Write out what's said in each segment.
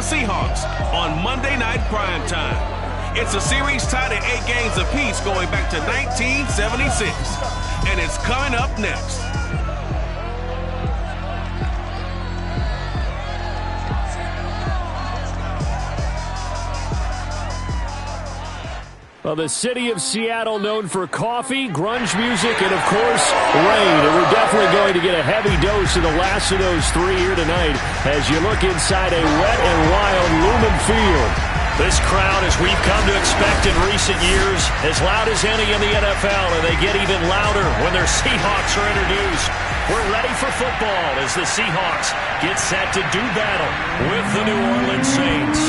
the Seahawks on Monday Night Primetime. It's a series tied at 8 games apiece going back to 1976, and it's coming up next. Well, the city of Seattle known for coffee, grunge music, and, of course, rain. And we're definitely going to get a heavy dose of the last of those three here tonight as you look inside a wet and wild Lumen Field. This crowd, as we've come to expect in recent years, as loud as any in the NFL, and they get even louder when their Seahawks are introduced. We're ready for football as the Seahawks get set to do battle with the New Orleans Saints.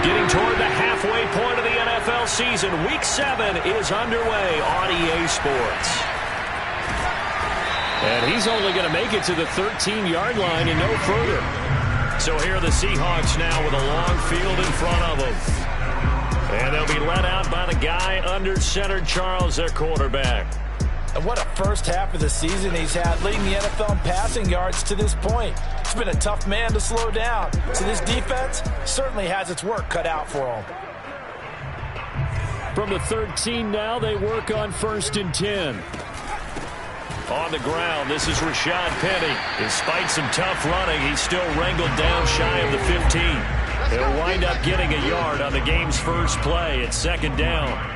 Getting toward the halfway point of the NFL season, Week 7 is underway on EA Sports. And he's only going to make it to the 13-yard line and no further. So here are the Seahawks now with a long field in front of them. And they'll be led out by the guy under center, Charles, their quarterback. And what a first half of the season he's had, leading the NFL in passing yards to this point. He's been a tough man to slow down. So this defense certainly has its work cut out for him. From the 13 now, they work on 1st and 10. On the ground, this is Rashad Penny. Despite some tough running, he's still wrangled down shy of the 15. He'll wind up getting a yard on the game's first play at 2nd down.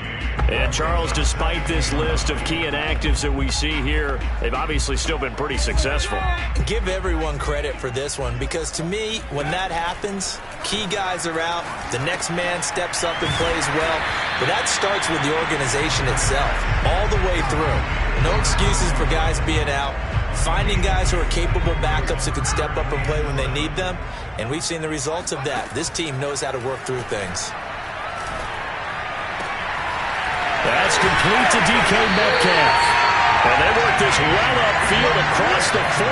And, Charles, despite this list of key inactives that we see here, they've obviously still been pretty successful. Give everyone credit for this one because, to me, when that happens, key guys are out, the next man steps up and plays well. But that starts with the organization itself, all the way through. No excuses for guys being out. Finding guys who are capable backups who can step up and play when they need them. And we've seen the results of that. This team knows how to work through things. That's complete to DK Metcalf. And they work this well upfield across the 45.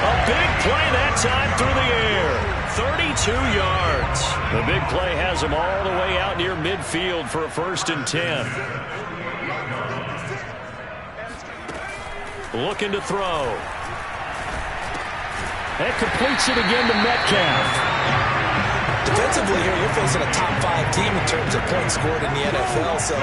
A big play that time through the air. 32 yards. The big play has him all the way out near midfield for a 1st and 10. Looking to throw. That completes it again to Metcalf. Defensively here, you're facing a top 5 team in terms of points scored in the NFL. So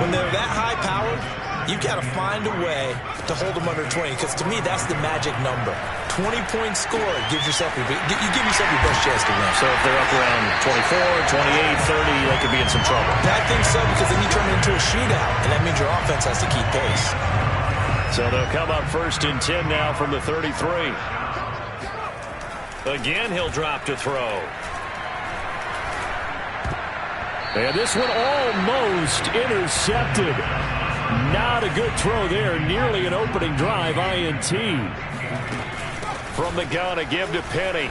when they're that high-powered, you've got to find a way to hold them under 20. Because to me, that's the magic number. 20 points scored gives yourself you give yourself your best chance to win. So if they're up around 24, 28, 30, they could be in some trouble. I think so, because then you turn it into a shootout, and that means your offense has to keep pace. So they'll come up 1st and 10 now from the 33. Again, he'll drop to throw. And this one almost intercepted. Not a good throw there. Nearly an opening drive, INT. From the gun, a give to Penny.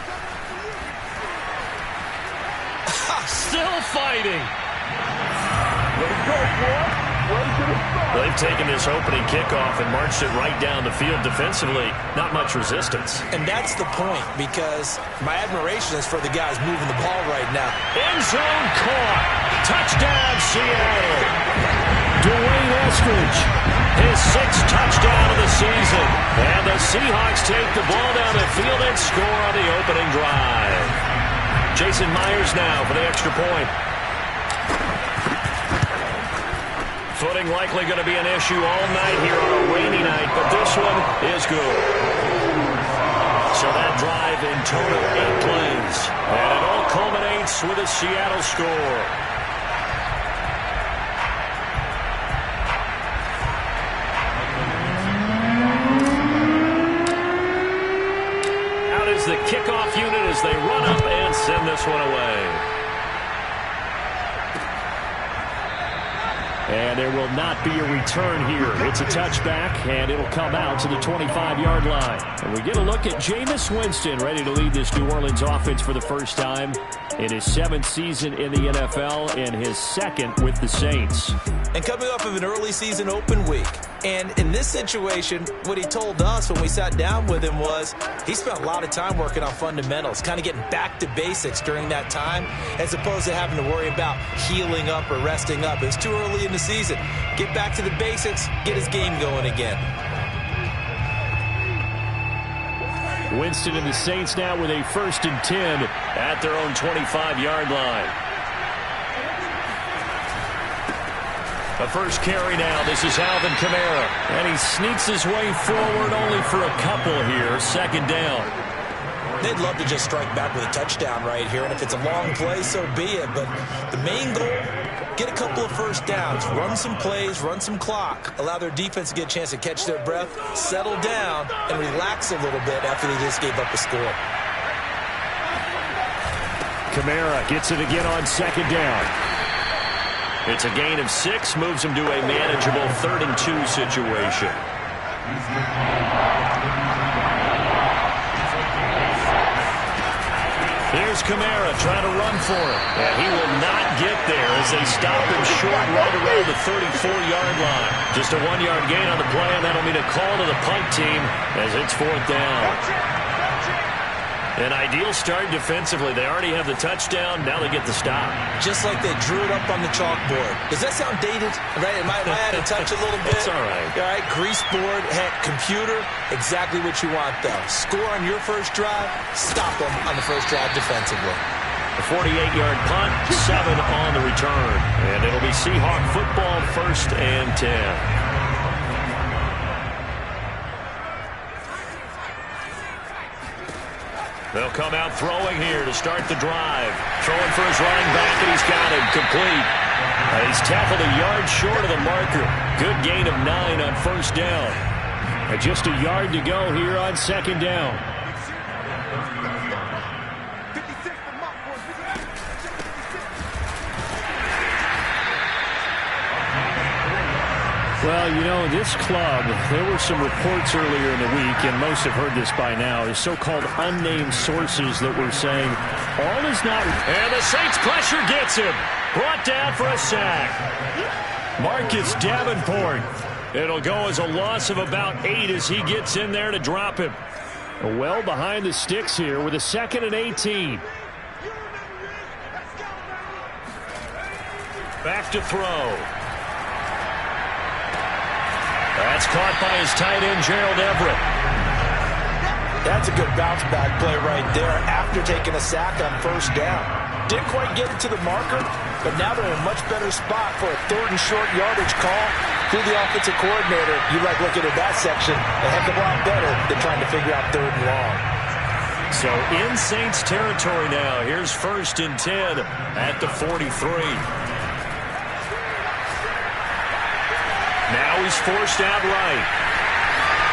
Still fighting. They've taken this opening kickoff and marched it right down the field defensively. Not much resistance. And that's the point, because my admiration is for the guys moving the ball right now. End zone caught. Touchdown, Seattle. Dwayne Eskridge. His 6th touchdown of the season. And the Seahawks take the ball down the field and score on the opening drive. Jason Myers now for the extra point. Footing likely going to be an issue all night here on a rainy night, but this one is good. So that drive in total 8 plays. And it all culminates with a Seattle score. Out is the kickoff unit as they run up and send this one away. And there will not be a return here. It's a touchback, and it'll come out to the 25-yard line. And we get a look at Jameis Winston, ready to lead this New Orleans offense for the first time in his 7th season in the NFL and his 2nd with the Saints. And coming off of an early season open week. And in this situation, what he told us when we sat down with him was he spent a lot of time working on fundamentals, kind of getting back to basics during that time, as opposed to having to worry about healing up or resting up. It's too early in the season. Get back to the basics, get his game going again. Winston and the Saints now with a 1st and 10 at their own 25-yard line. The first carry now. This is Alvin Kamara. And he sneaks his way forward only for a couple here. 2nd down. They'd love to just strike back with a touchdown right here. And if it's a long play, so be it. But the main goal, get a couple of first downs. Run some plays, run some clock. Allow their defense to get a chance to catch their breath, settle down, and relax a little bit after they just gave up a score. Kamara gets it again on 2nd down. It's a gain of 6, moves him to a manageable 3rd and 2 situation. Here's Kamara trying to run for it. And he will not get there as they stop him short right around the 34-yard line. Just a 1-yard gain on the play, and that'll mean a call to the punt team as it's 4th down. An ideal start defensively. They already have the touchdown. Now they get the stop. Just like they drew it up on the chalkboard. Does that sound dated? Right? Am I out of touch a little bit? It's all right. All right, grease board, heck, computer, exactly what you want, though. Score on your first drive, stop them on the first drive defensively. A 48-yard punt, 7 on the return. And it'll be Seahawk football, 1st and 10. They'll come out throwing here to start the drive. Throwing for his running back, and he's got him complete. He's tackled a yard short of the marker. Good gain of 9 on 1st down. And just a yard to go here on 2nd down. Well, you know, this club, there were some reports earlier in the week, and most have heard this by now, is so-called unnamed sources that were saying all is not... And the Saints pressure gets him. Brought down for a sack. Marcus Davenport. It'll go as a loss of about 8 as he gets in there to drop him. Well behind the sticks here with a 2nd and 18. Back to throw. That's caught by his tight end, Gerald Everett. That's a good bounce-back play right there after taking a sack on 1st down. Didn't quite get it to the marker, but now they're in a much better spot for a 3rd and short yardage call. To the offensive coordinator, you like looking at that section a heck of a lot better than trying to figure out 3rd and long. So in Saints territory now. Here's 1st and 10 at the 43. Now he's forced out right.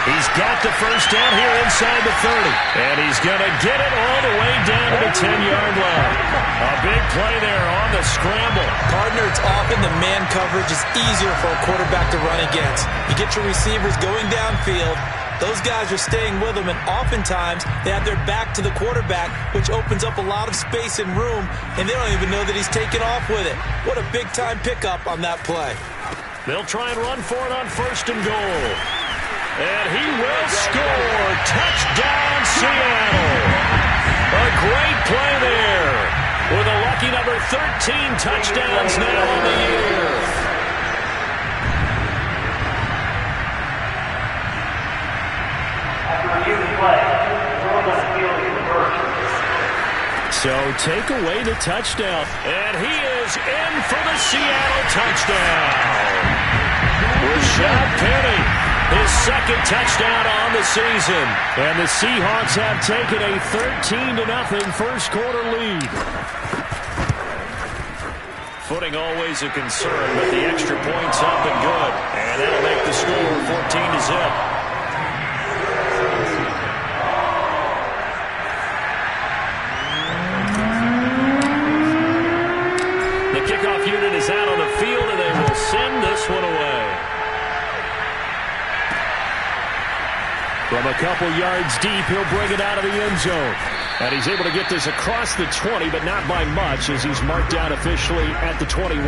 He's got the 1st down here inside the 30. And he's going to get it all the way down to the 10-yard line. A big play there on the scramble. Partner, it's often the man coverage is easier for a quarterback to run against. You get your receivers going downfield. Those guys are staying with him, and oftentimes they have their back to the quarterback, which opens up a lot of space and room, and they don't even know that he's taken off with it. What a big-time pickup on that play. They'll try and run for it on 1st and goal. And he will score. Touchdown, Seattle. A great play there. With a lucky number 13 touchdowns now on the year. So take away the touchdown. And he is in for the Seattle touchdown. Rashad Penny, his 2nd touchdown on the season. And the Seahawks have taken a 13-0 first quarter lead. Footing always a concern, but the extra point's up and good. And that'll make the score 14-0. Kickoff unit is out on the field, and they will send this one away. From a couple yards deep, he'll bring it out of the end zone. And he's able to get this across the 20, but not by much, as he's marked down officially at the 21.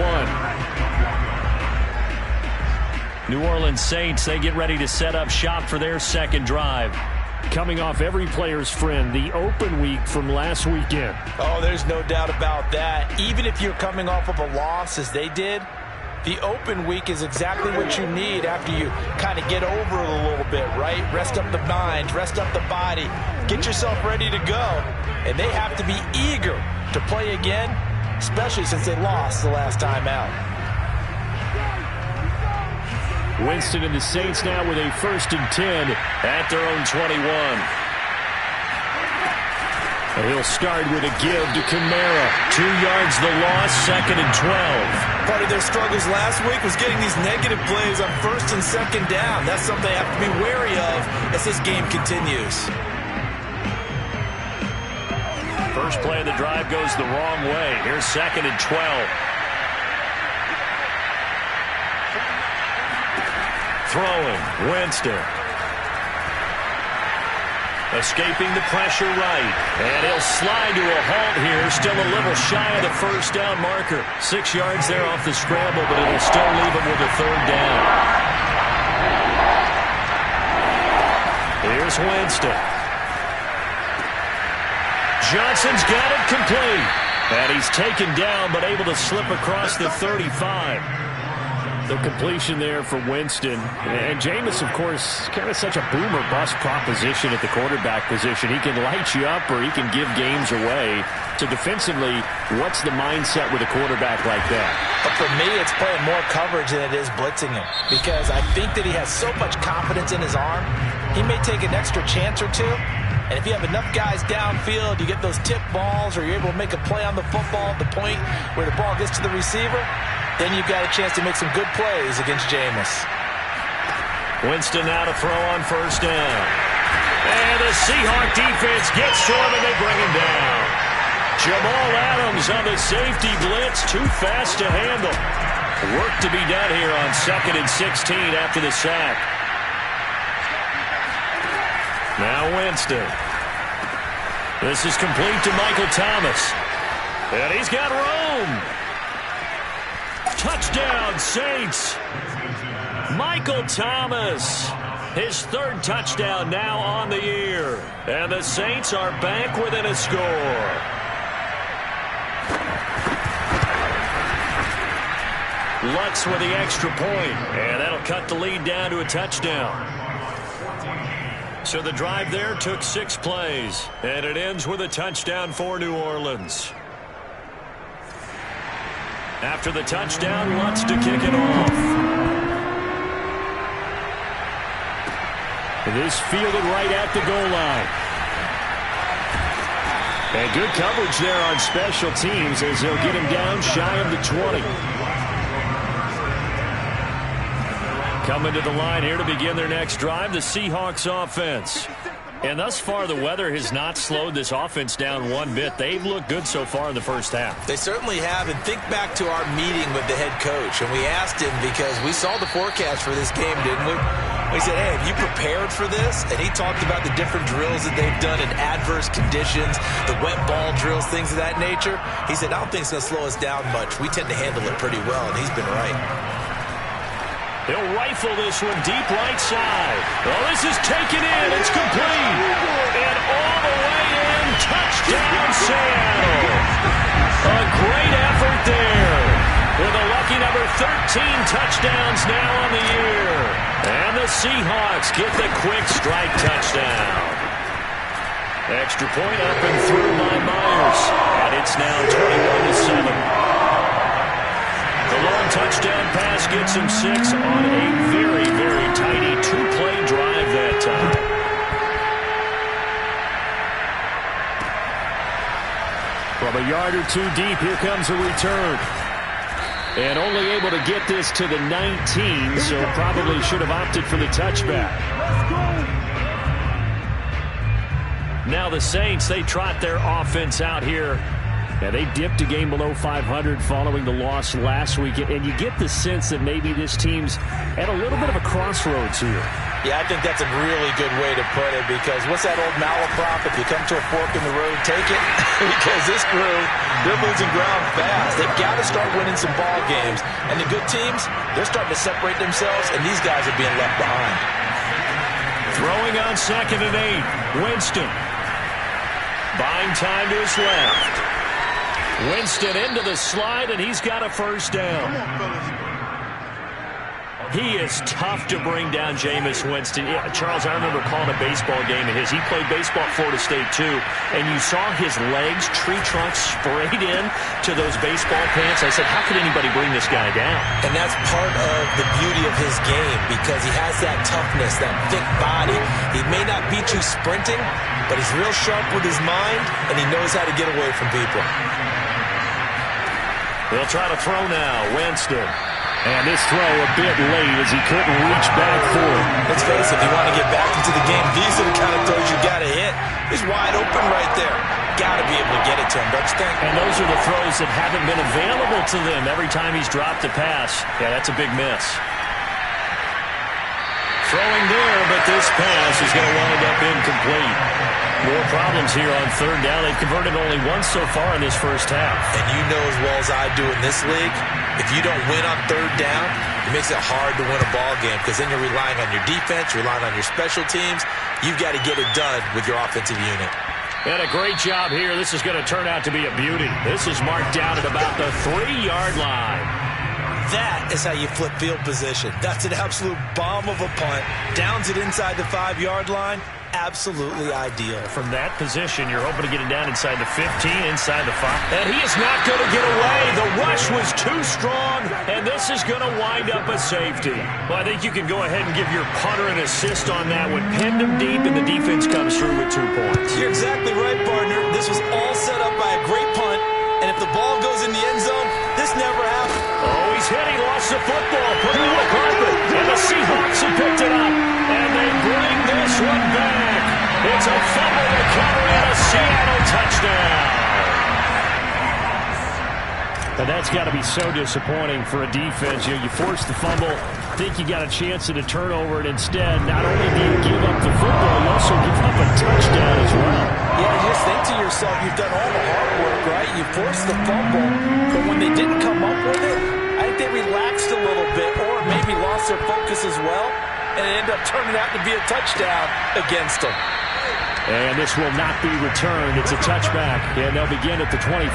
New Orleans Saints, they get ready to set up shop for their 2nd drive. Coming off every player's friend, the open week from last weekend. Oh, there's no doubt about that. Even if you're coming off of a loss, as they did, The open week is exactly what you need after you kind of get over it a little bit, right? Rest up the mind, rest up the body, get yourself ready to go. And they have to be eager to play again, especially since they lost the last time out. Winston and the Saints now with a 1st and 10 at their own 21. And he'll start with a give to Kamara. 2 yards the loss, 2nd and 12. Part of their struggles last week was getting these negative plays on 1st and 2nd down. That's something they have to be wary of as this game continues. First play of the drive goes the wrong way. Here's 2nd and 12. Throwing, Winston. Escaping the pressure right. And he'll slide to a halt here. Still a little shy of the 1st down marker. 6 yards there off the scramble, but it'll still leave him with a 3rd down. Here's Winston. Johnson's got it complete. And he's taken down, but able to slip across the 35. The completion there for Winston. And Jameis, of course, kind of such a boom-or-bust proposition at the quarterback position. He can light you up or he can give games away. So defensively, what's the mindset with a quarterback like that? But for me, it's playing more coverage than it is blitzing him. Because I think that he has so much confidence in his arm, he may take an extra chance or two. And if you have enough guys downfield, you get those tip balls or you're able to make a play on the football at the point where the ball gets to the receiver, then you've got a chance to make some good plays against Jameis. Winston now to throw on 1st down. And the Seahawks defense gets to him and they bring him down. Jamal Adams on the safety blitz, too fast to handle. Work to be done here on 2nd and 16 after the sack. Now Winston. This is complete to Michael Thomas. And he's got room. Touchdown, Saints. Michael Thomas. His 3rd touchdown now on the year. And the Saints are back within a score. Lutz with the extra point. And that'll cut the lead down to a touchdown. So the drive there took 6 plays. And it ends with a touchdown for New Orleans. After the touchdown, Lutz to kick it off. And this fielded right at the goal line. And good coverage there on special teams as they'll get him down shy of the 20. Coming to the line here to begin their next drive, the Seahawks offense. And thus far, the weather has not slowed this offense down one bit. They've looked good so far in the first half. They certainly have. And think back to our meeting with the head coach. And we asked him because we saw the forecast for this game, didn't we? We said, hey, have you prepared for this? And he talked about the different drills that they've done in adverse conditions, the wet ball drills, things of that nature. He said, I don't think it's going to slow us down much. We tend to handle it pretty well, and he's been right. He'll rifle this one deep right side. Oh, this is taken in. It's complete. And all the way in. Touchdown, Seattle. A great effort there. With a lucky number 13 touchdowns now on the year. And the Seahawks get the quick strike touchdown. Extra point up and through by Myers. And it's now 21-7. The long touchdown pass gets him 6 on a very, very tiny 2-play drive that time. From a yard or 2 deep, here comes a return. And only able to get this to the 19, so probably should have opted for the touchback. Now the Saints, they trot their offense out here. Yeah, they dipped a game below 500 following the loss last week, and you get the sense that maybe this team's at a little bit of a crossroads here. Yeah, I think that's a really good way to put it because what's that old malaprop? If you come to a fork in the road, take it. Because this crew, they're losing ground fast. They've got to start winning some ball games. And the good teams, they're starting to separate themselves, and these guys are being left behind. Throwing on 2nd and 8. Winston. Buying time to his left. Winston into the slide, and he's got a 1st down. He is tough to bring down, Jameis Winston. Yeah, Charles, I remember calling a baseball game of his. He played baseball at Florida State, too, and you saw his legs, tree trunks sprayed in to those baseball pants. I said, how could anybody bring this guy down? And that's part of the beauty of his game because he has that toughness, that thick body. He may not beat you sprinting, but he's real sharp with his mind, and he knows how to get away from people. They'll try to throw now. Winston. And this throw a bit late as he couldn't reach back for it. Let's face it, if you want to get back into the game, these are the kind of throws you got to hit. He's wide open right there. Got to be able to get it to him, don't you think? And those are the throws that haven't been available to them every time he's dropped a pass. Yeah, that's a big miss. Throwing there, but this pass is going to wind up incomplete. More problems here on third down. They've converted only once so far in this first half. And you know as well as I do in this league, if you don't win on third down, it makes it hard to win a ball game because then you're relying on your defense, you're relying on your special teams. You've got to get it done with your offensive unit. And a great job here. This is going to turn out to be a beauty. This is marked down at about the 3-yard line. That is how you flip field position. That's an absolute bomb of a punt. Downs it inside the 5-yard line. Absolutely ideal. From that position, you're hoping to get it down inside the 15, inside the 5. And he is not going to get away. The rush was too strong, and this is going to wind up a safety. Well, I think you can go ahead and give your punter an assist on that one. Pinned him deep, and the defense comes through with 2 points. You're exactly right, partner. This was all set up by a great punt, and if the ball goes in the end zone, this never happened. Oh, he's hit. He lost the football. Put it on the carpet, and the Seahawks have picked it up, and they bring this one back. It's a fumble recovery and a Seattle touchdown. And that's got to be so disappointing for a defense. You know, you force the fumble, think you got a chance at a turnover, and instead, not only do you give up the football, you also give up a touchdown as well. Yeah, you just think to yourself, you've done all the hard work, right? You forced the fumble, but when they didn't come up with it, I think they relaxed a little bit or maybe lost their focus as well, and it ended up turning out to be a touchdown against them. And this will not be returned. It's a touchback, and they'll begin at the 25.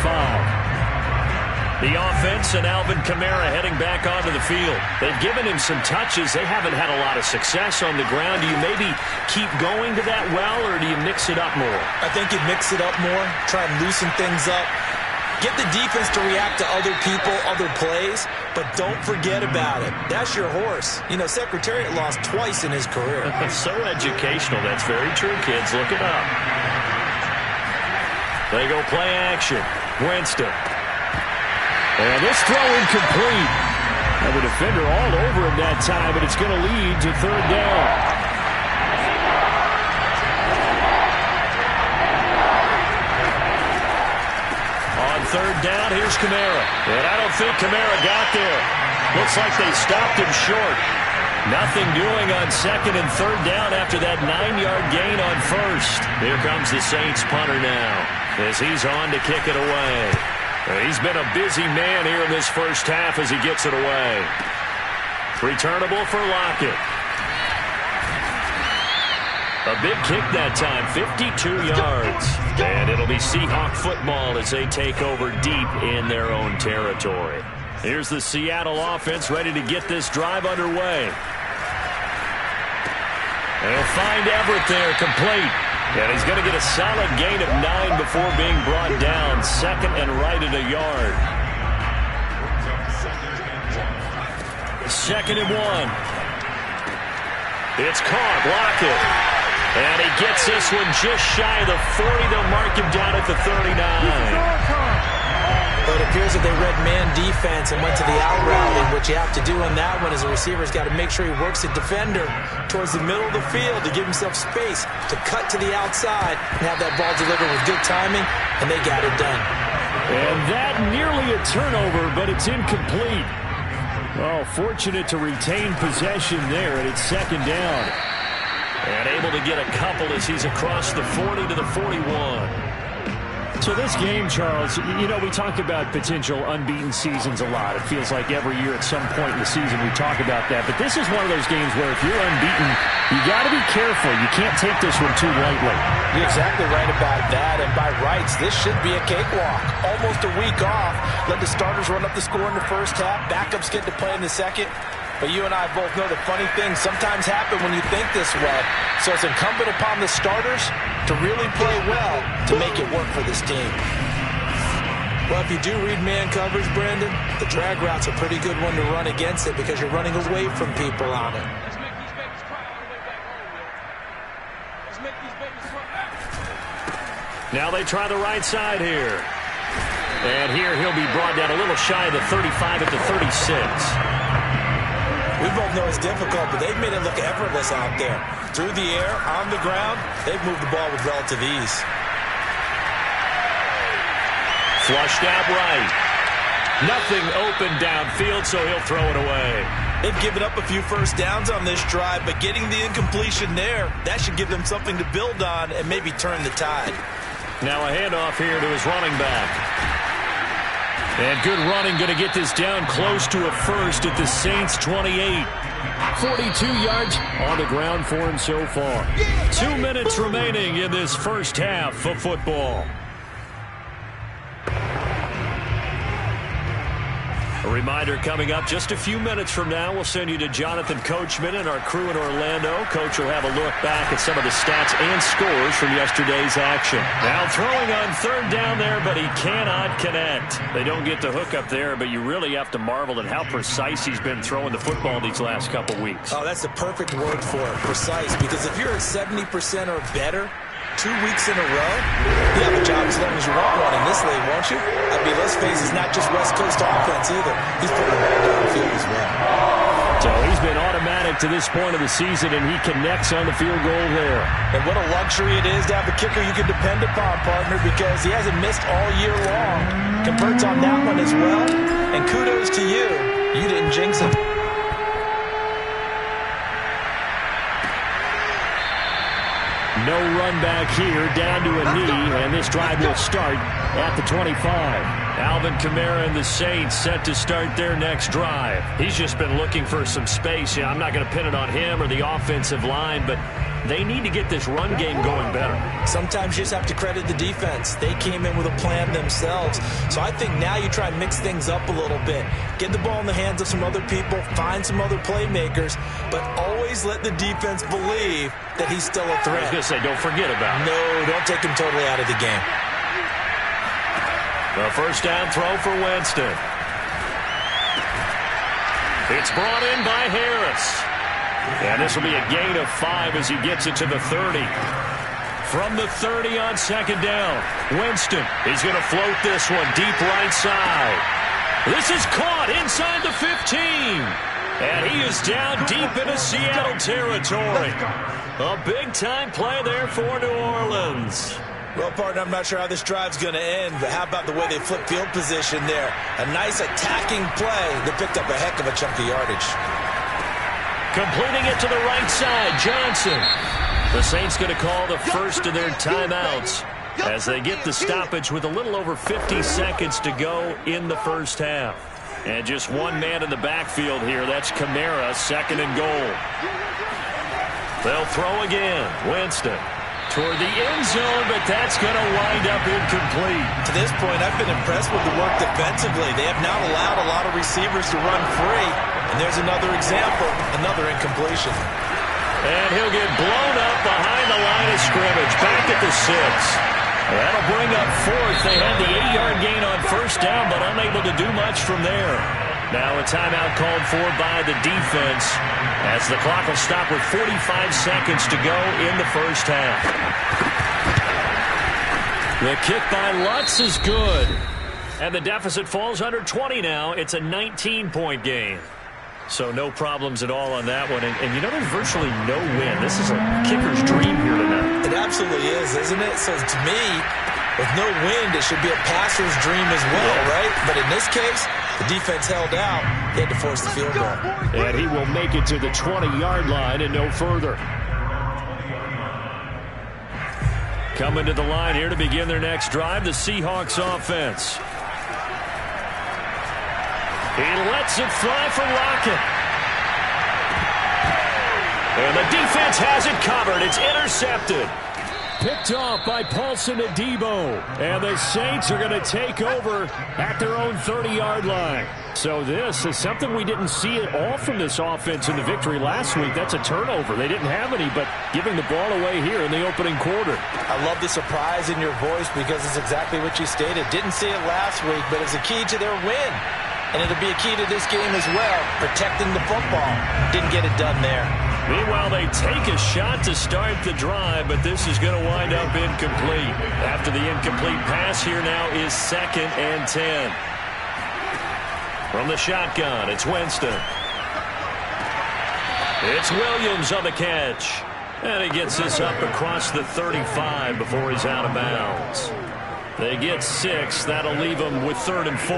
The offense and Alvin Kamara heading back onto the field. They've given him some touches. They haven't had a lot of success on the ground. Do you maybe keep going to that well, or do you mix it up more? I think you mix it up more, try and loosen things up. Get the defense to react to other people, other plays, but don't forget about it. That's your horse. You know, Secretariat lost twice in his career. So educational. That's very true, kids. Look it up. They go play action. Winston. And this throw incomplete. And the defender all over him that time, but it's going to lead to third down. Third down, here's Kamara. And I don't think Kamara got there. Looks like they stopped him short. Nothing doing on second and third down after that 9-yard gain on first. Here comes the Saints punter now as he's on to kick it away. He's been a busy man here in this first half as he gets it away. Returnable for Lockett. A big kick that time, 52 yards. And it'll be Seahawk football as they take over deep in their own territory. Here's the Seattle offense ready to get this drive underway. They'll find Everett there, complete. And he's going to get a solid gain of 9 before being brought down. Second and right at a yard. Second and 1. It's caught, Lockett. And he gets this one just shy of the 40. They'll mark him down at the 39. But it appears that they read man defense and went to the out route. And what you have to do on that one is the receiver's got to make sure he works the defender towards the middle of the field to give himself space to cut to the outside and have that ball delivered with good timing, and they got it done. And that nearly a turnover, but it's incomplete. Oh, fortunate to retain possession there, and it's second down. And able to get a couple as he's across the 40 to the 41. So this game, Charles, you know, we talk about potential unbeaten seasons a lot. It feels like every year at some point in the season we talk about that. But this is one of those games where if you're unbeaten, you got to be careful. You can't take this one too lightly. You're exactly right about that. And by rights, this should be a cakewalk. Almost a week off. Let the starters run up the score in the first half. Backups get to play in the second. But you and I both know the funny things sometimes happen when you think this way. So it's incumbent upon the starters to really play well to make it work for this team. Well, if you do read man coverage, Brandon, the drag route's a pretty good one to run against it because you're running away from people on it. Now they try the right side here. And here he'll be brought down a little shy of the 35 at the 36. We both know it's difficult, but they've made it look effortless out there. Through the air, on the ground, they've moved the ball with relative ease. Flushed out right. Nothing open downfield, so he'll throw it away. They've given up a few first downs on this drive, but getting the incompletion there, that should give them something to build on and maybe turn the tide. Now a handoff here to his running back. And good running, going to get this down close to a first at the Saints 28. 42 yards on the ground for him so far. 2 minutes remaining in this first half of football. A reminder coming up just a few minutes from now. We'll send you to Jonathan Coachman and our crew in Orlando. Coach will have a look back at some of the stats and scores from yesterday's action. Now throwing on third down there, but he cannot connect. They don't get the hook up there, but you really have to marvel at how precise he's been throwing the football these last couple weeks. Oh, that's the perfect word for it, precise. Because if you're at 70% or better 2 weeks in a row, you have a job as long as you want one in this league, won't you? I mean, let's face it, it's not just West Coast offense either. He's putting the ball downfield as well. So he's been automatic to this point of the season, and he connects on the field goal there. And what a luxury it is to have a kicker you can depend upon, partner, because he hasn't missed all year long. Converts on that one as well. And kudos to you. You didn't jinx him. No run back here, down to a knee, and this drive will start at the 25. Alvin Kamara and the Saints set to start their next drive. He's just been looking for some space. I'm not going to pin it on him or the offensive line, but they need to get this run game going better. Sometimes you just have to credit the defense. They came in with a plan themselves. So I think now you try and mix things up a little bit. Get the ball in the hands of some other people, find some other playmakers, but always let the defense believe that he's still a threat. I was going to say, don't forget about it. No, don't take him totally out of the game. The first down throw for Winston. It's brought in by Harris. And this will be a gain of 5 as he gets it to the 30. From the 30 on second down, Winston is going to float this one deep right side. This is caught inside the 15. And he is down deep into Seattle territory. A big-time play there for New Orleans. Well, partner, I'm not sure how this drive's going to end, but how about the way they flip field position there? A nice attacking play that picked up a heck of a chunk of yardage. Completing it to the right side, Johnson. The Saints going to call the first of their timeouts as they get the stoppage with a little over 50 seconds to go in the first half. And just one man in the backfield here. That's Kamara, second and goal. They'll throw again. Winston toward the end zone, but that's going to wind up incomplete. To this point, I've been impressed with the work defensively. They have not allowed a lot of receivers to run free. And there's another example, another incompletion. And he'll get blown up behind the line of scrimmage, back at the 6. That'll bring up fourth. They had the 8-yard gain on first down, but unable to do much from there. Now a timeout called for by the defense as the clock will stop with 45 seconds to go in the first half. The kick by Lutz is good. And the deficit falls under 20 now. It's a 19-point game. So no problems at all on that one. And you know, there's virtually no win. This is a kicker's dream here tonight. It absolutely is, isn't it? So to me, with no wind, it should be a passer's dream as well, right? But in this case, the defense held out. They had to force the field goal. And he will make it to the 20-yard line and no further. Coming to the line here to begin their next drive, the Seahawks offense. He lets it fly for Lockett. And the defense has it covered. It's intercepted. picked off by Paulson Adebo. And the Saints are going to take over at their own 30-yard line. So this is something we didn't see at all from this offense in the victory last week. That's a turnover. They didn't have any, but giving the ball away here in the opening quarter. I love the surprise in your voice because it's exactly what you stated. Didn't see it last week, but it's a key to their win. And it'll be a key to this game as well, protecting the football. Didn't get it done there. Meanwhile, they take a shot to start the drive, but this is going to wind up incomplete. After the incomplete pass, here now is 2nd and 10. From the shotgun, it's Winston. It's Williams on the catch. And he gets this up across the 35 before he's out of bounds. They get 6. That'll leave them with 3rd and 4.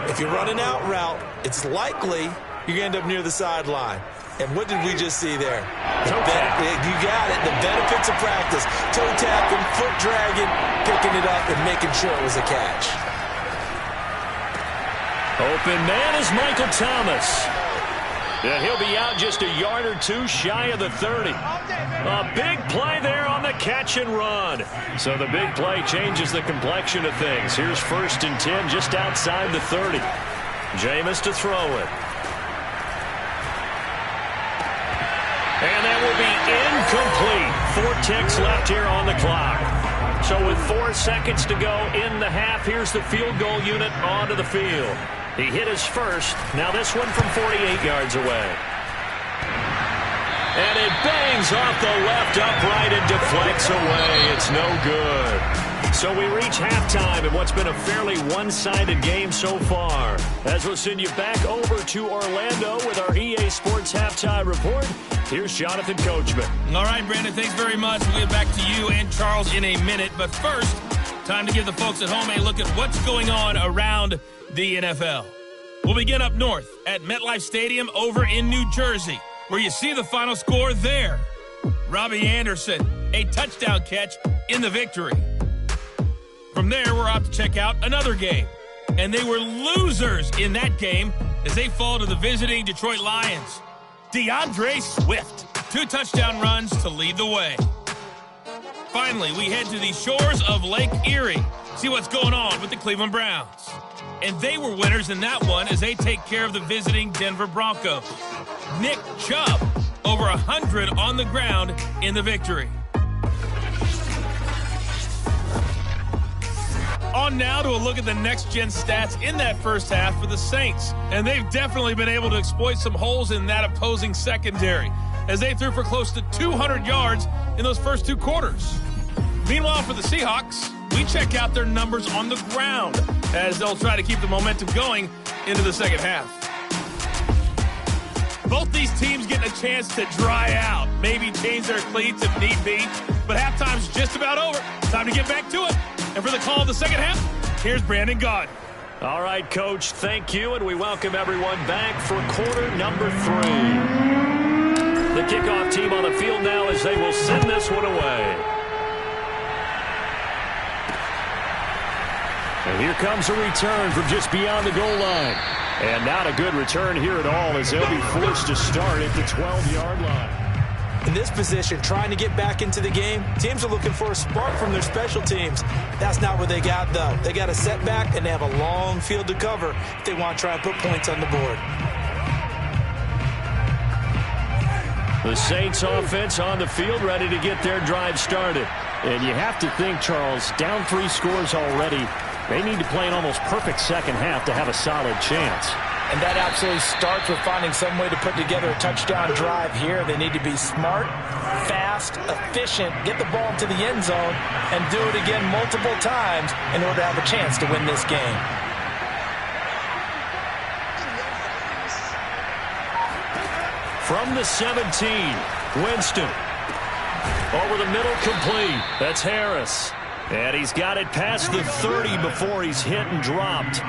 If you're running out route, it's likely you're going to end up near the sideline. And what did we just see there? You got it. The benefits of practice. Toe tapping, foot dragging, picking it up, and making sure it was a catch. Open man is Michael Thomas. And he'll be out just a yard or two shy of the 30. A big play there on the catch and run. So the big play changes the complexion of things. Here's 1st and 10 just outside the 30. Jameis to throw it. And that will be incomplete. 4 ticks left here on the clock. So with 4 seconds to go in the half, here's the field goal unit onto the field. He hit his first. Now this one from 48 yards away. And it bangs off the left upright and deflects away. It's no good. So we reach halftime in what's been a fairly one-sided game so far. As we'll send you back over to Orlando with our EA Sports Halftime Report. Here's Jonathan Coachman. All right, Brandon, thanks very much. We'll get back to you and Charles in a minute. But first, time to give the folks at home a look at what's going on around the NFL. We'll begin up north at MetLife Stadium over in New Jersey, where you see the final score there. Robbie Anderson, a touchdown catch in the victory. From there, we're off to check out another game. And they were losers in that game as they fall to the visiting Detroit Lions. DeAndre Swift, 2 touchdown runs to lead the way. Finally, we head to the shores of Lake Erie, see what's going on with the Cleveland Browns. And they were winners in that one as they take care of the visiting Denver Broncos. Nick Chubb, over 100 on the ground in the victory. On now to a look at the next-gen stats in that first half for the Saints. And they've definitely been able to exploit some holes in that opposing secondary as they threw for close to 200 yards in those first 2 quarters. Meanwhile, for the Seahawks, we check out their numbers on the ground as they'll try to keep the momentum going into the second half. Both these teams getting a chance to dry out, maybe change their cleats if need be, but halftime's just about over. Time to get back to it. And for the call of the second half, here's Brandon Gaud. All right, Coach, thank you, and we welcome everyone back for quarter number 3. The kickoff team on the field now as they will send this one away. And here comes a return from just beyond the goal line. And not a good return here at all as they'll be forced to start at the 12-yard line. In this position, trying to get back into the game, teams are looking for a spark from their special teams. That's not what they got, though. They got a setback, and they have a long field to cover if they want to try and put points on the board. The Saints offense on the field ready to get their drive started. And you have to think, Charles, down 3 scores already. They need to play an almost perfect second half to have a solid chance. And that absolutely starts with finding some way to put together a touchdown drive here. They need to be smart, fast, efficient, get the ball into the end zone, and do it again multiple times in order to have a chance to win this game. From the 17, Winston. Over the middle, complete. That's Harris. And he's got it past the 30 before he's hit and dropped.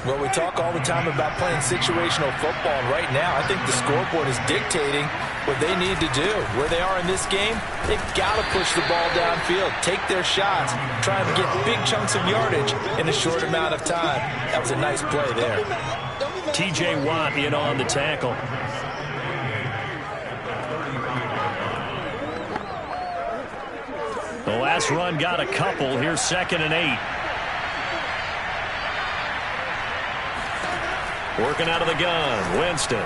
Well, we talk all the time about playing situational football. Right now, I think the scoreboard is dictating what they need to do. Where they are in this game, they've got to push the ball downfield, take their shots, try and get big chunks of yardage in a short amount of time. That was a nice play there. T.J. Watt in on the tackle. The last run got a couple. Here's 2nd and 8. Working out of the gun, Winston.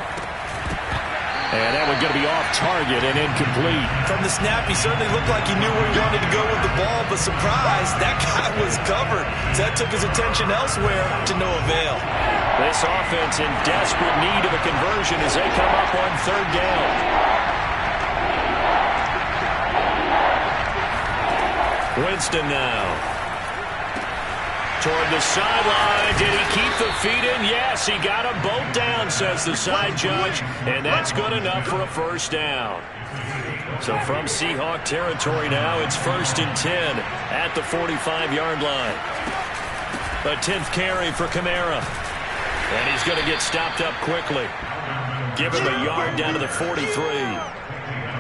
And that one going to be off target and incomplete. From the snap, he certainly looked like he knew where he wanted to go with the ball, but surprise, that guy was covered. So that took his attention elsewhere to no avail. This offense in desperate need of a conversion as they come up on 3rd down. Winston now. Toward the sideline. Did he keep the feet in? Yes, he got them both down, says the side judge. And that's good enough for a 1st down. So from Seahawk territory now, it's 1st and 10 at the 45-yard line. A 10th carry for Kamara. And he's going to get stopped up quickly. Give him a yard down to the 43.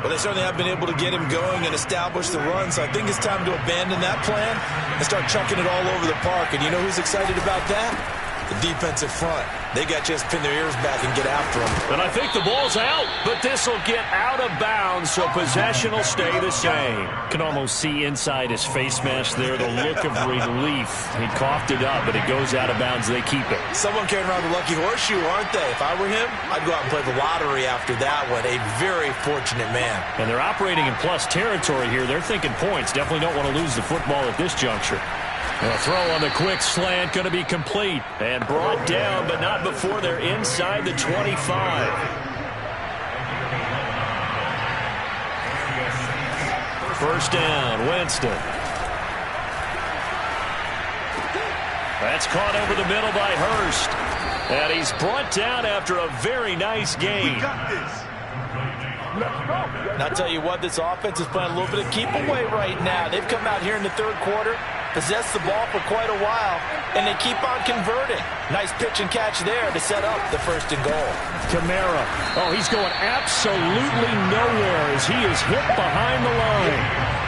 Well, they certainly have been able to get him going and establish the run, so I think it's time to abandon that plan and start chucking it all over the park. And you know who's excited about that? The defensive front. They got just pin their ears back and get after him. And I think the ball's out, but this will get out of bounds, so possession will stay the same. Can almost see inside his face mask there the look of relief. He coughed it up, but it goes out of bounds. They keep it. Someone carrying around the lucky horseshoe, aren't they? If I were him, I'd go out and play the lottery after that one. A very fortunate man. And they're operating in plus territory here. They're thinking points. Definitely don't want to lose the football at this juncture. A throw on the quick slant going to be complete and brought down, but not before they're inside the 25. First down, Winston. That's caught over the middle by Hurst. And he's brought down after a very nice gain. And I'll tell you what, this offense is playing a little bit of keep away right now. They've come out here in the 3rd quarter, possessed the ball for quite a while, and they keep on converting. Nice pitch and catch there to set up the 1st and goal. Kamara. Oh, he's going absolutely nowhere as he is hit behind the line.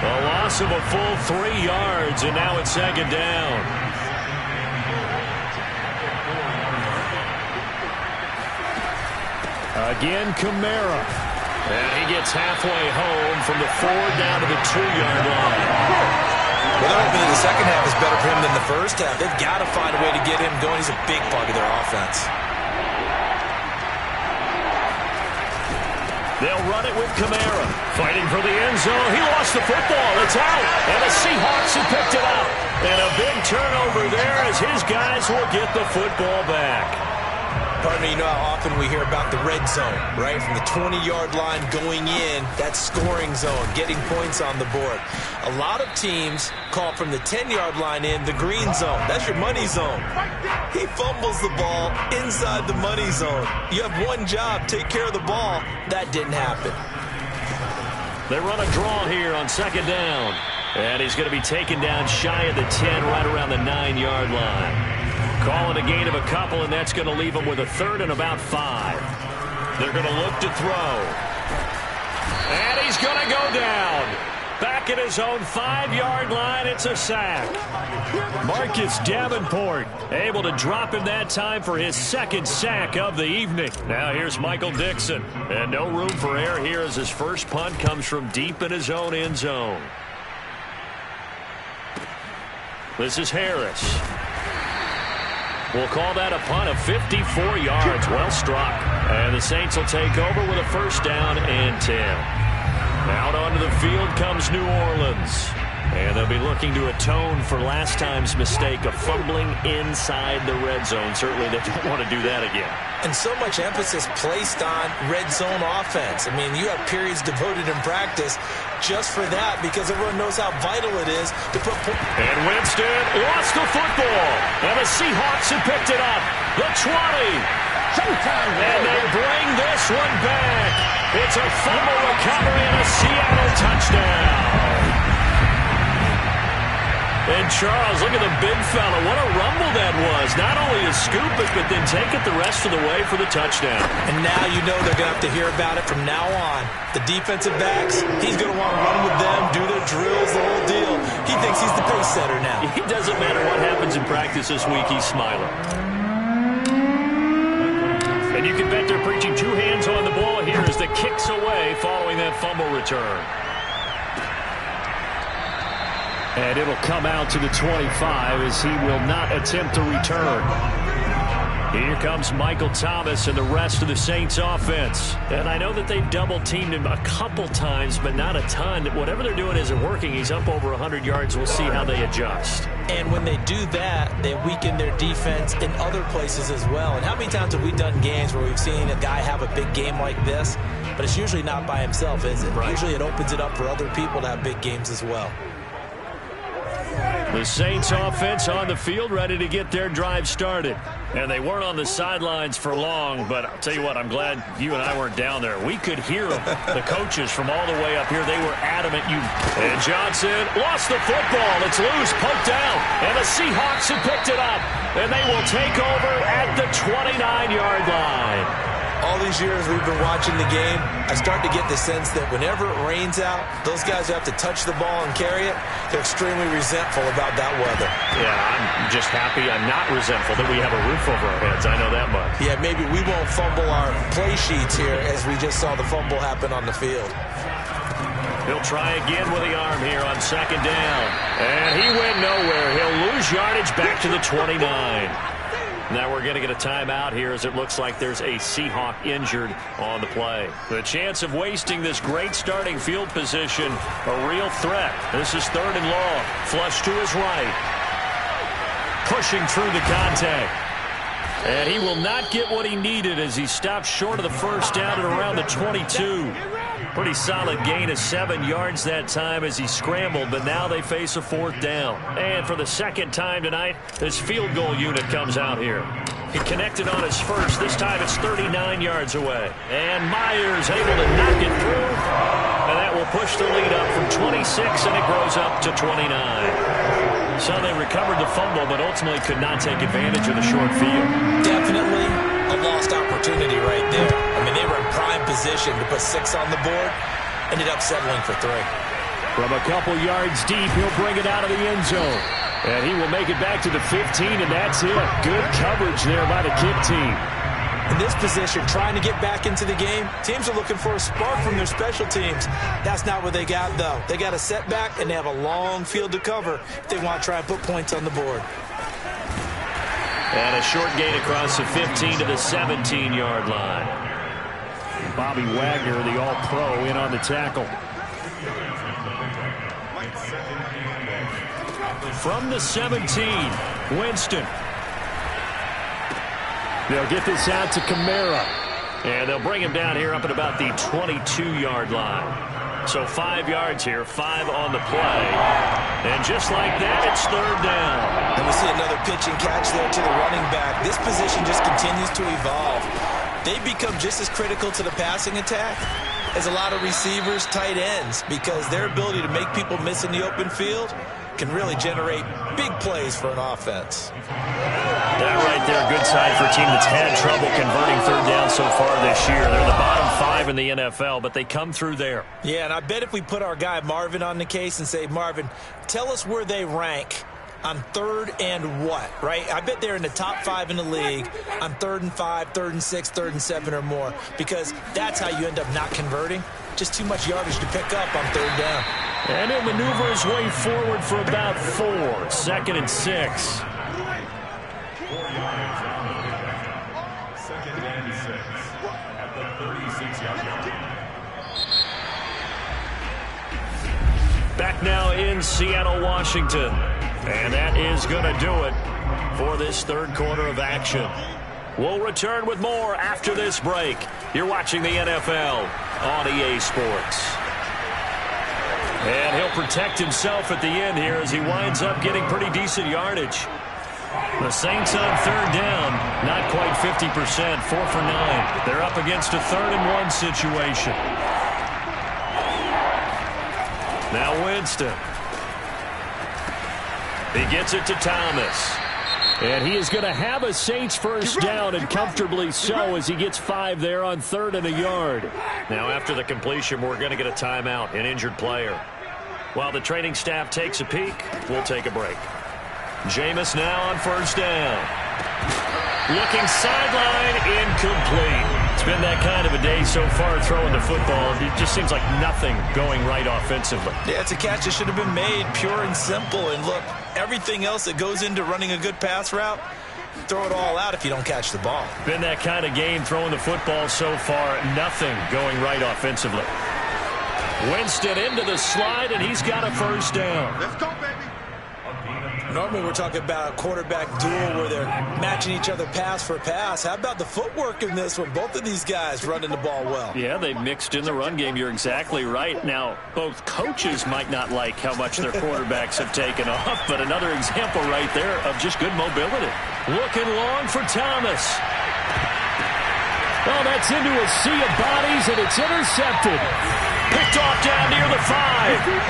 A loss of a full 3 yards, and now it's 2nd down. Again, Kamara. And he gets halfway home from the 4 down to the 2-yard line. Well, they're hoping that the second half is better for him than the first half. They've got to find a way to get him going. He's a big part of their offense. They'll run it with Kamara. Fighting for the end zone. He lost the football. It's out. And the Seahawks have picked it up. And a big turnover there as his guys will get the football back. Pardon me, you know how often we hear about the red zone, right? From the 20-yard line going in, that scoring zone, getting points on the board. A lot of teams call from the 10-yard line in the green zone. That's your money zone. He fumbles the ball inside the money zone. You have one job, take care of the ball. That didn't happen. They run a draw here on 2nd down. And he's going to be taken down shy of the 10, right around the 9-yard line. Calling a gain of a couple, and that's going to leave them with a 3rd and about 5. They're going to look to throw. And he's going to go down. Back at his own 5-yard line, it's a sack. Marcus Davenport able to drop him that time for his 2nd sack of the evening. Now here's Michael Dixon. And no room for error here as his first punt comes from deep in his own end zone. This is Harris. We'll call that a punt of 54 yards. Well struck. And the Saints will take over with a 1st down and 10. Out onto the field comes New Orleans. And they'll be looking to atone for last time's mistake of fumbling inside the red zone. Certainly they don't want to do that again. And so much emphasis placed on red zone offense. I mean, you have periods devoted in practice just for that because everyone knows how vital it is to put points. And Winston lost the football. And the Seahawks have picked it up. The 20. And they bring this one back. It's a fumble recovery and a Seattle touchdown. And Charles, look at the big fella. What a rumble that was. Not only to scoop it, but then take it the rest of the way for the touchdown. And now you know they're going to have to hear about it from now on. The defensive backs, he's going to want to run with them, do their drills, the whole deal. He thinks he's the pace setter now. It doesn't matter what happens in practice this week, he's smiling. And you can bet they're preaching 2 hands on the ball here as the kick's away following that fumble return. And it'll come out to the 25 as he will not attempt to return. Here comes Michael Thomas and the rest of the Saints offense. And I know that they've double-teamed him a couple times, but not a ton. Whatever they're doing isn't working. He's up over 100 yards. We'll see how they adjust. And when they do that, they weaken their defense in other places as well. And how many times have we done games where we've seen a guy have a big game like this, but it's usually not by himself, is it? Right. Usually it opens it up for other people to have big games as well. The Saints offense on the field, ready to get their drive started. And they weren't on the sidelines for long, but I'll tell you what, I'm glad you and I weren't down there. We could hear them. The coaches from all the way up here, they were adamant. And Johnson lost the football. It's loose, poked down, and the Seahawks have picked it up. And they will take over at the 29-yard line. All these years we've been watching the game, I start to get the sense that whenever it rains out, those guys who have to touch the ball and carry it, they're extremely resentful about that weather. Yeah, I'm just happy I'm not resentful that we have a roof over our heads. I know that much. Yeah, maybe we won't fumble our play sheets here as we just saw the fumble happen on the field. He'll try again with the arm here on second down. And he went nowhere. He'll lose yardage back to the 29. Now we're going to get a timeout here as it looks like there's a Seahawk injured on the play. The chance of wasting this great starting field position, a real threat. This is 3rd and long. Flush to his right. Pushing through the contact. And he will not get what he needed as he stopped short of the first down at around the 22. Pretty solid gain of 7 yards that time as he scrambled, but now they face a 4th down. And for the second time tonight, this field goal unit comes out here. He connected on his first. This time it's 39 yards away. And Myers able to knock it through. And that will push the lead up from 26, and it grows up to 29. So they recovered the fumble, but ultimately could not take advantage of the short field. Definitely a lost opportunity right there. I mean, they were in prime position to put 6 on the board. Ended up settling for 3. From a couple yards deep, he'll bring it out of the end zone. And he will make it back to the 15, and that's it. Good coverage there by the kick team. In this position, trying to get back into the game, teams are looking for a spark from their special teams. That's not what they got, though. They got a setback, and they have a long field to cover if they want to try and put points on the board. And a short gain across the 15 to the 17-yard line. Bobby Wagner, the All-Pro, in on the tackle. From the 17, Winston. They'll get this out to Kamara. And they'll bring him down here up at about the 22-yard line. So 5 yards here, 5 on the play. And just like that, it's 3rd down. And we see another pitch and catch there to the running back. This position just continues to evolve. They become just as critical to the passing attack as a lot of receivers, tight ends, because their ability to make people miss in the open field can really generate big plays for an offense. That right there, good sign for a team that's had trouble converting 3rd down so far this year. They're the bottom 5 in the NFL, but they come through there. Yeah, and I bet if we put our guy Marvin on the case and say, Marvin, tell us where they rank on 3rd and what, right? I bet they're in the top 5 in the league on 3rd and 5, 3rd and 6, 3rd and 7 or more, because that's how you end up not converting. Just too much yardage to pick up on 3rd down. And he'll maneuver his way forward for about 4. 2nd and 6. Back now in Seattle, Washington. And that is going to do it for this 3rd quarter of action. We'll return with more after this break. You're watching the NFL on EA Sports. And he'll protect himself at the end here as he winds up getting pretty decent yardage. The Saints on 3rd down, not quite 50%, 4 for 9. They're up against a 3rd and 1 situation. Now Winston. He gets it to Thomas. And he is going to have a Saints first down, and comfortably so, as he gets 5 there on 3rd and a yard. Now after the completion, we're going to get a timeout, an injured player. While the training staff takes a peek, we'll take a break. Jameis now on 1st down. Looking sideline, incomplete. It's been that kind of a day so far throwing the football. It just seems like nothing going right offensively. Yeah, it's a catch that should have been made, pure and simple. And look, everything else that goes into running a good pass route, throw it all out if you don't catch the ball. Been that kind of game throwing the football so far. Nothing going right offensively. Winston into the slide, and he's got a first down. Let's go, baby. Normally we're talking about a quarterback duel where they're matching each other pass for pass. How about the footwork in this one? Both of these guys running the ball well. Yeah, they mixed in the run game. You're exactly right. Now, both coaches might not like how much their quarterbacks have taken off, but another example right there of just good mobility. Looking long for Thomas. Well, that's into a sea of bodies, and it's intercepted. Picked off down near the 5.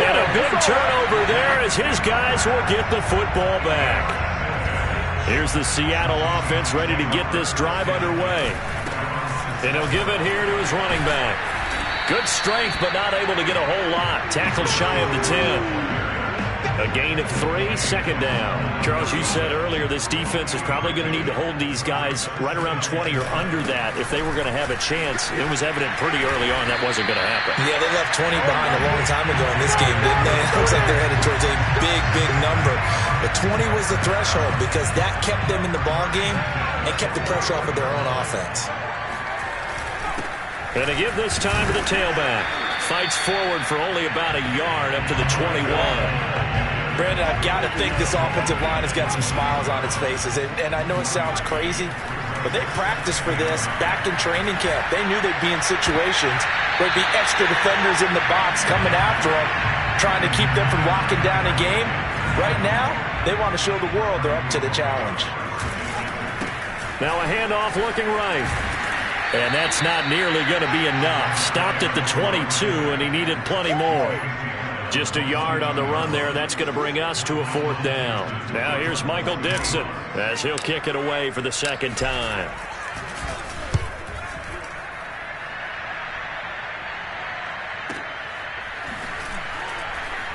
And a big turnover there as his guys will get the football back. Here's the Seattle offense ready to get this drive underway. And he'll give it here to his running back. Good strength, but not able to get a whole lot. Tackle shy of the 10. A gain of 3, second down. Charles, you said earlier this defense is probably going to need to hold these guys right around 20 or under that if they were going to have a chance. It was evident pretty early on that wasn't going to happen. Yeah, they left 20 behind a long time ago in this game, didn't they? It looks like they're headed towards a big, big number. But 20 was the threshold because that kept them in the ball game and kept the pressure off of their own offense. And to give this time to the tailback. Fights forward for only about a yard up to the 21. Brandon, I've got to think this offensive line has got some smiles on its faces. And I know it sounds crazy, but they practiced for this back in training camp. They knew they'd be in situations where there'd be extra defenders in the box coming after them, trying to keep them from locking down a game. Right now, they want to show the world they're up to the challenge. Now a handoff looking right. And that's not nearly going to be enough. Stopped at the 22, and he needed plenty more. Just a yard on the run there. That's going to bring us to a 4th down. Now here's Michael Dixon as he'll kick it away for the second time.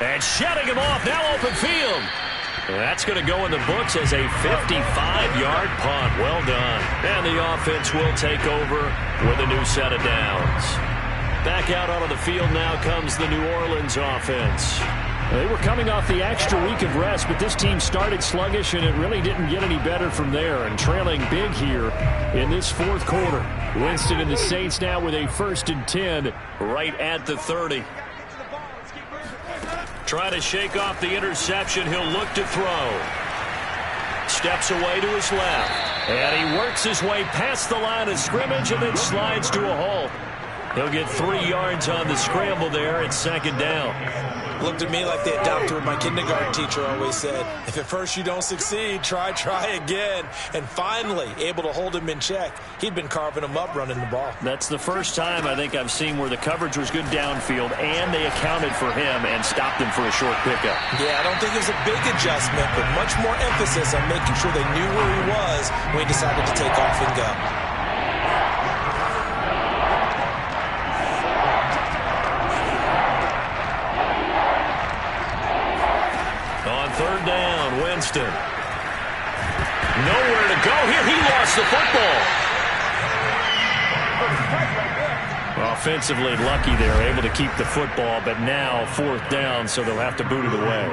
And shutting him off, now open field. That's going to go in the books as a 55-yard punt. Well done. And the offense will take over with a new set of downs. Back out onto the field now comes the New Orleans offense. They were coming off the extra week of rest, but this team started sluggish, and it really didn't get any better from there. And trailing big here in this 4th quarter. Winston and the Saints now with a 1st and 10 right at the 30. Trying to shake off the interception. He'll look to throw. Steps away to his left. And he works his way past the line of scrimmage and then slides to a halt. He'll get 3 yards on the scramble there at 2nd down. Looked at me like they adopted what my kindergarten teacher always said. If at first you don't succeed, try again. And finally, able to hold him in check. He'd been carving him up running the ball. That's the first time I think I've seen where the coverage was good downfield and they accounted for him and stopped him for a short pickup. Yeah, I don't think it was a big adjustment, but much more emphasis on making sure they knew where he was when he decided to take off and go. On 3rd down, Winston. Nowhere to go here. He lost the football. Offensively lucky they're able to keep the football, but now 4th down, so they'll have to boot it away.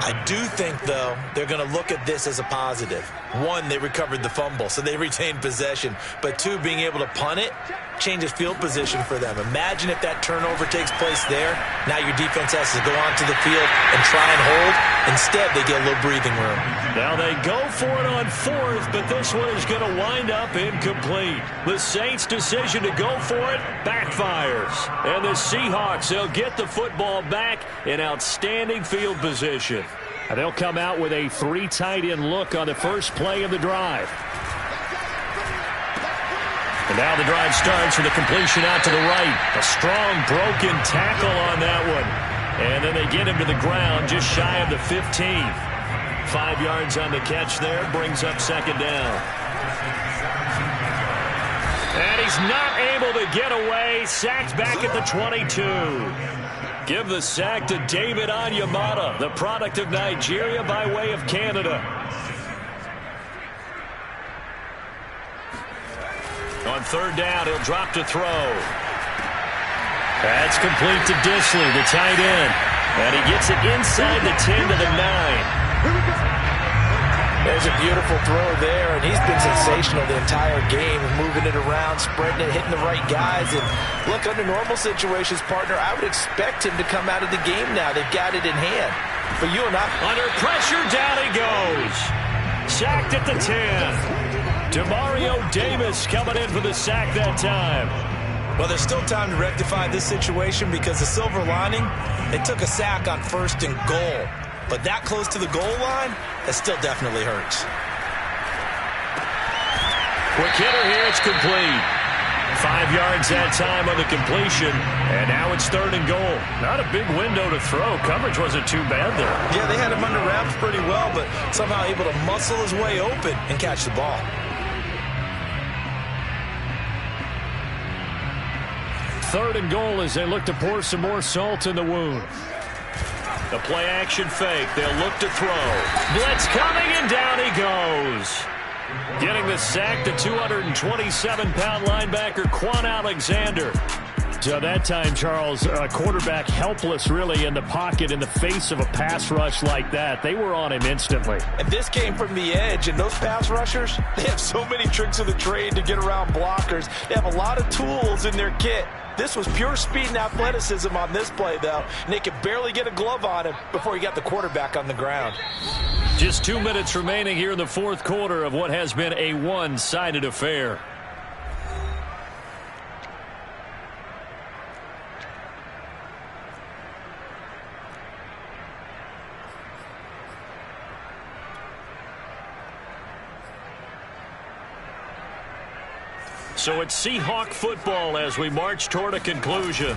I do think, though, they're going to look at this as a positive. 1, they recovered the fumble, so they retained possession. But 2, being able to punt it changes field position for them. Imagine if that turnover takes place there. Now your defense has to go onto the field and try and hold. Instead, they get a little breathing room. Now they go for it on 4th, but this one is going to wind up incomplete. The Saints' decision to go for it backfires. And the Seahawks, they'll get the football back in outstanding field position. And they'll come out with a 3 tight end look on the first play of the drive. And now the drive starts with a completion out to the right. A strong broken tackle on that one. And then they get him to the ground just shy of the 15. 5 yards on the catch there. Brings up 2nd down. And he's not able to get away. Sacked back at the 22. Give the sack to David Onyemata, the product of Nigeria by way of Canada. On On third down, he'll drop to throw. That's complete to Disley, the tight end. And he gets it inside the 10 to the 9. There's a beautiful throw there, and he's been sensational the entire game, moving it around, spreading it, hitting the right guys. And look, under normal situations, partner, I would expect him to come out of the game now. They've got it in hand. But you and I... Under pressure, down he goes. Sacked at the 10. Demario Davis coming in for the sack that time. Well, there's still time to rectify this situation because the silver lining, they took a sack on 1st and goal. But that close to the goal line, that still definitely hurts. Quick hitter here, it's complete. 5 yards that time on the completion, and now it's 3rd and goal. Not a big window to throw. Coverage wasn't too bad there. Yeah, they had him under wraps pretty well, but somehow able to muscle his way open and catch the ball. 3rd and goal as they look to pour some more salt in the wound. The play-action fake. They'll look to throw. Blitz coming, and down he goes. Getting the sack, the 227-pound linebacker, Quan Alexander. So that time, Charles, a quarterback helpless really in the pocket in the face of a pass rush like that. They were on him instantly. And this came from the edge, and those pass rushers, they have so many tricks of the trade to get around blockers. They have a lot of tools in their kit. This was pure speed and athleticism on this play, though, and they could barely get a glove on him before he got the quarterback on the ground. Just 2 minutes remaining here in the 4th quarter of what has been a one-sided affair. So it's Seahawk football as we march toward a conclusion.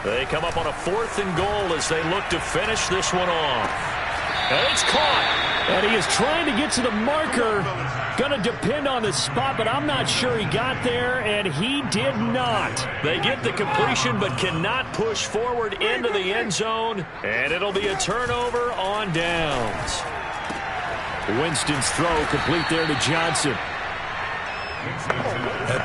They come up on a 4th and goal as they look to finish this one off. And it's caught. And he is trying to get to the marker. Going to depend on the spot, but I'm not sure he got there, and he did not. They get the completion but cannot push forward into the end zone, and it'll be a turnover on downs. Winston's throw complete there to Johnson.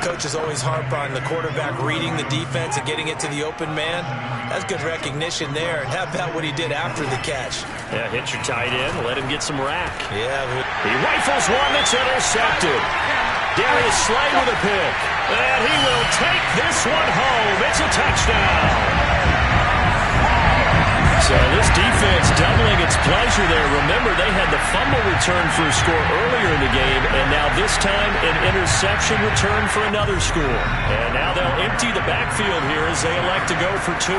Coaches always harp on the quarterback reading the defense and getting it to the open man. That's good recognition there. And how about what he did after the catch? Yeah, hit your tight end, let him get some rack. Yeah. He rifles one that's intercepted. Darius Slay with a pick. And he will take this one home. It's a touchdown. So this defense doubling its pleasure there. Remember, they had the fumble return for a score earlier in the game, and now this time an interception return for another score. And now they'll empty the backfield here as they elect to go for 2.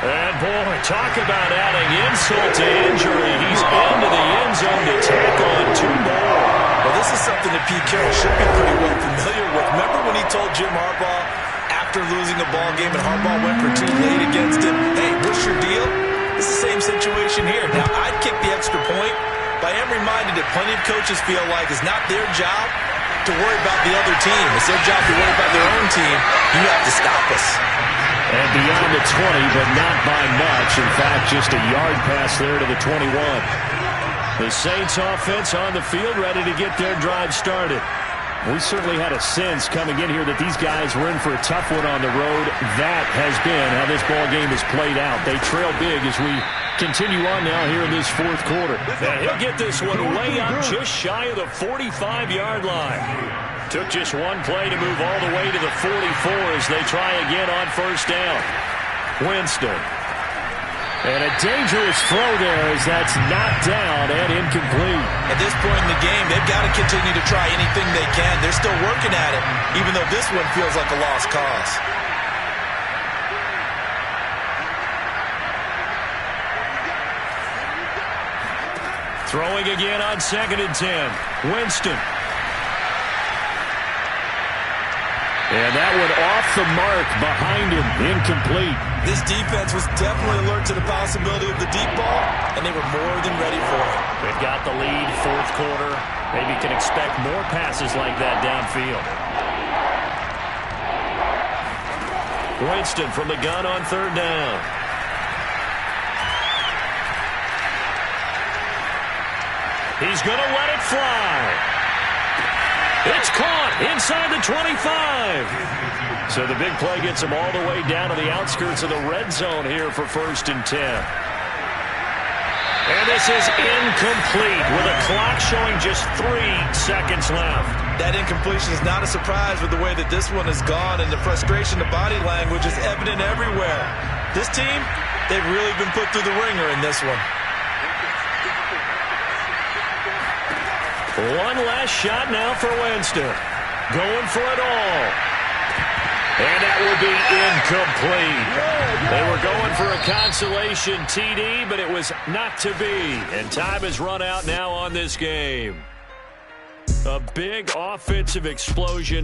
And boy, talk about adding insult to injury. He's into the end zone to tack on 2 more. Well, this is something that Pete Carroll should be pretty well familiar with. Remember when he told Jim Harbaugh, after losing a ball game and Harbaugh went for 2 late against him, hey, what's your deal? It's the same situation here. Now, I'd kick the extra point, but I am reminded that plenty of coaches feel like it's not their job to worry about the other team. It's their job to worry about their own team. You have to stop us. And beyond the 20, but not by much. In fact, just a yard pass there to the 21. The Saints offense on the field, ready to get their drive started. We certainly had a sense coming in here that these guys were in for a tough one on the road. That has been how this ball game has played out. They trail big as we continue on now here in this 4th quarter. And he'll get this one way up just shy of the 45-yard line. Took just one play to move all the way to the 44 as they try again on 1st down. Winston. And a dangerous throw there as that's knocked down and incomplete. At this point in the game, they've got to continue to try anything they can. They're still working at it, even though this one feels like a lost cause. Throwing again on 2nd and 10. Winston. And that one off the mark behind him, incomplete. This defense was definitely alert to the possibility of the deep ball, and they were more than ready for it. They've got the lead, 4th quarter. Maybe can expect more passes like that downfield. Winston from the gun on 3rd down. He's going to let it fly. It's caught. inside the 25. So the big play gets him all the way down to the outskirts of the red zone here for 1st and 10. And this is incomplete with a clock showing just 3 seconds left. That incompletion is not a surprise with the way that this one has gone, and the frustration, the body language is evident everywhere. This team, they've really been put through the ringer in this one. One last shot now for Winston. Going for it all. And that will be incomplete. They were going for a consolation TD, but it was not to be. And time has run out now on this game. A big offensive explosion.